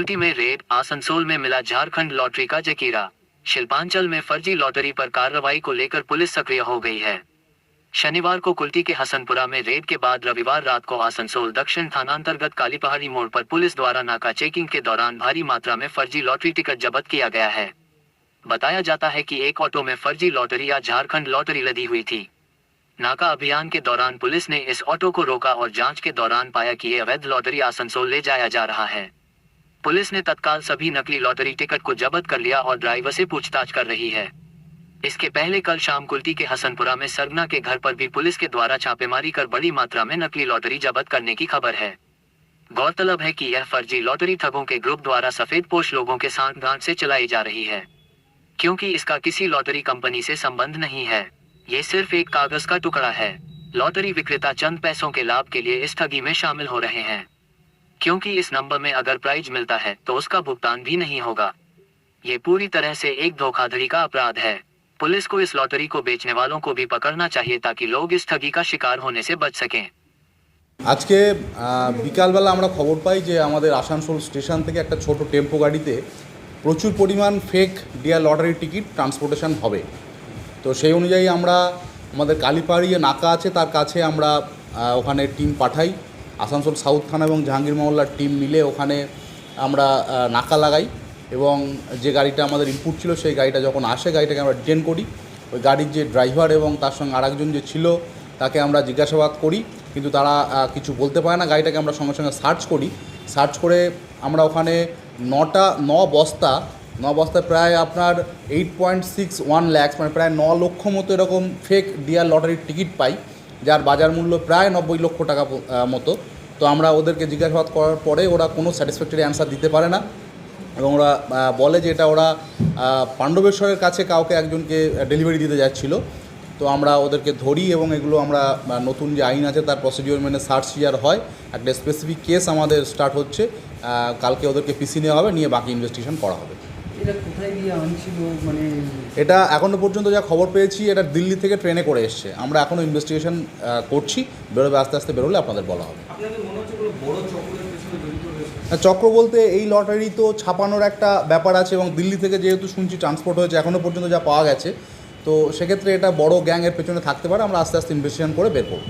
कुल्टी में रेड, आसनसोल में मिला झारखंड लॉटरी का जकीरा। शिल्पांचल में फर्जी लॉटरी पर कार्रवाई को लेकर पुलिस सक्रिय हो गई है। शनिवार को कुल्टी के हसनपुरा में रेड के बाद रविवार रात को आसनसोल दक्षिण थानांतर्गत काली पहाड़ी मोड़ पर पुलिस द्वारा नाका चेकिंग के दौरान भारी मात्रा में फर्जी लॉटरी टिकट जब्त किया गया है। बताया जाता है कि एक ऑटो में फर्जी लॉटरी या झारखंड लॉटरी लदी हुई थी। नाका अभियान के दौरान पुलिस ने इस ऑटो को रोका और जांच के दौरान पाया कि ये अवैध लॉटरी आसनसोल ले जाया जा रहा है। पुलिस ने तत्काल सभी नकली लॉटरी टिकट को जब्त कर लिया और ड्राइवर से पूछताछ कर रही है। इसके पहले कल शाम कुल्टी के हसनपुरा में सरगना के घर पर भी पुलिस के द्वारा छापेमारी कर बड़ी मात्रा में नकली लॉटरी जब्त करने की खबर है। गौरतलब है कि यह फर्जी लॉटरी ठगों के ग्रुप द्वारा सफेद पोश लोगों के साथ गांठ से चलाई जा रही है, क्योंकि इसका किसी लॉटरी कंपनी से संबंध नहीं है। ये सिर्फ एक कागज का टुकड़ा है। लॉटरी विक्रेता चंद पैसों के लाभ के लिए इस ठगी में शामिल हो रहे हैं, क्योंकि इस नंबर में अगर प्राइज मिलता है तो उसका भुगतान भी नहीं होगा। ये पूरी तरह से एक धोखाधड़ी का अपराध है। पुलिस को इस लॉटरी को बेचने वालों को भी पकड़ना चाहिए ताकि लोग इस ठगी का शिकार होने से बच सकें। आज के বিকালবেলা আমরা খবর পাই যে আমাদের আসানসোল স্টেশন থেকে একটা ছোট টেম্পো গাড়িতে প্রচুর পরিমাণ fake dear lottery ticket transportation হবে। তো সেই অনুযায়ী আমরা আমাদের কালীপাহাড়ি নাকা আছে তার কাছে আমরা ওখানে টিম পাঠাই। আসানসোল সাউথ থানা এবং জাহাঙ্গীর মহল্লার টিম মিলে ওখানে আমরা নাকা লাগাই এবং যে গাড়িটা আমাদের ইনপুট ছিল সেই গাড়িটা যখন আসে গাড়িটাকে আমরা ডিটেন করি। ওই গাড়ির যে ড্রাইভার এবং তার সঙ্গে আরেকজন যে ছিল তাকে আমরা জিজ্ঞাসাবাদ করি, কিন্তু তারা কিছু বলতে পারে না। গাড়িটাকে আমরা সঙ্গে সঙ্গে সার্চ করি। সার্চ করে আমরা ওখানে 9 বস্তা প্রায় আপনার 8.61 লাখ মানে প্রায় 9 লক্ষ মতো এরকম ফেক ডিয়ার লটারির টিকিট পাই, যার বাজার মূল্য প্রায় 90 লক্ষ টাকা মতো। তো আমরা ওদেরকে জিজ্ঞাসাবাদ করার পরে ওরা কোনো স্যাটিসফ্যাক্টরি অ্যান্সার দিতে পারে না এবং ওরা বলে যে এটা ওরা পাণ্ডবেশ্বরের কাছে কাউকে একজনকে ডেলিভারি দিতে যাচ্ছিল। তো আমরা ওদেরকে ধরি এবং এগুলো আমরা নতুন যে আইন আছে তার প্রসিডিওর মেনে সার্চ সিজার হয়। একটা স্পেসিফিক কেস আমাদের স্টার্ট হচ্ছে, কালকে ওদেরকে পিসি নেওয়া হবে, নিয়ে বাকি ইনভেস্টিগেশন করা হবে। এটা এখনও পর্যন্ত যা খবর পেয়েছি এটা দিল্লি থেকে ট্রেনে করে এসছে। আমরা এখনও ইনভেস্টিগেশন করছি, বেরোবে আস্তে আস্তে বেরোলে আপনাদের বলা হবে। চক্র বলতে এই লটারি তো ছাপানোর একটা ব্যাপার আছে এবং দিল্লি থেকে যেহেতু শুনছি ট্রান্সপোর্ট হয়েছে এখনও পর্যন্ত যা পাওয়া গেছে, তো সেক্ষেত্রে এটা বড় গ্যাংয়ের পেছনে থাকতে পারে। আমরা আস্তে আস্তে ইনভেস্টিগেশন করে বের করব।